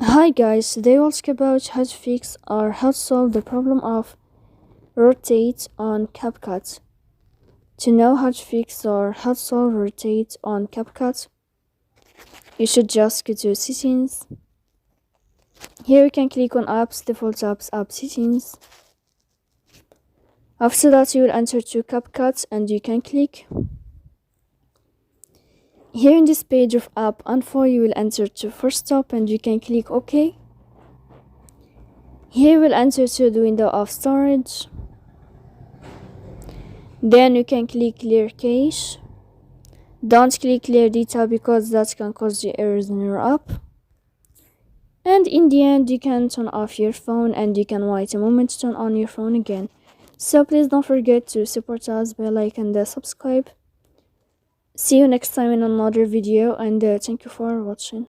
Hi guys, today we'll talk about how to fix or how to solve the problem of rotate on CapCut. To know how to fix or how to solve rotate on CapCut, you should just go to settings. Here you can click on apps, default apps, app settings. After that you will enter to CapCut and you can click. Here in this page of app info you will enter to first stop and you can click OK. Here we'll enter to the window of storage. Then you can click clear cache. Don't click clear data because that can cause you errors in your app. And in the end you can turn off your phone and you can wait a moment to turn on your phone again. So please don't forget to support us by like and subscribe. See you next time in another video and thank you for watching.